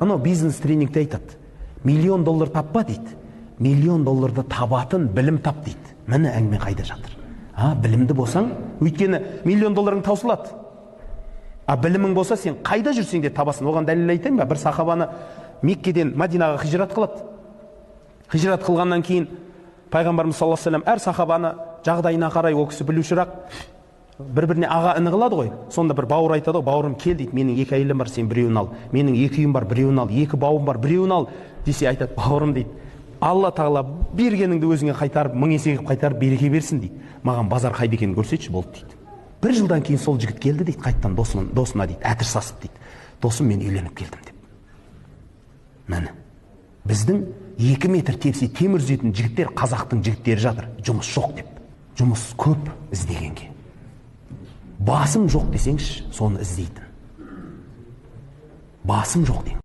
анау бизнес тренингте айтады, $1 миллион таппа дейді, $1 миллион табатын білім тап дейді. Міне әңгіме қайда жатыр. Білімді болсаң, өйткені $1 миллион таусылады. Білімің болса, сен қайда жүрсең де табасың. Оған дәлел айтайын ба? Бір сахабаны Меккеден Мадинаға хижрат қылады. Хижрат қылғаннан кейін пайғамбарымыз саллаллаху алейхи ва саллям әр сахабаны жағдайына қарай, ол кісі білушірақ, бір-біріне аға іні қылады ғой. Сонда бір бауыр айтады, бауырым кел дейді, менің 2 әйелім бар, сен біреуін ал. Менің 2 үйім бар, біреуін ал. 2 бауым бар, біреуін ал десе, айтады, бауырым дейді, Алла тағала бергеніңді өзіңе қайтарып, 1000 есе қайтарып береке берсін дейді. Маған базар қайда екенін көрсетші, болды дейді. 1 жылдан кейін сол жігіт келді дейді, қайттан досына дейді, әтір сасып дейді, досым, мен үйленіп келдім деп. Міне, біздің 2 метр тепсе темір үзетін жігіттер, қазақтың жігіттері жатыр, жұмыс жоқ деп. Жұмыс көп іздегенге. Басым жоқ десеңші, соны іздейтін. Басым жоқ деймін.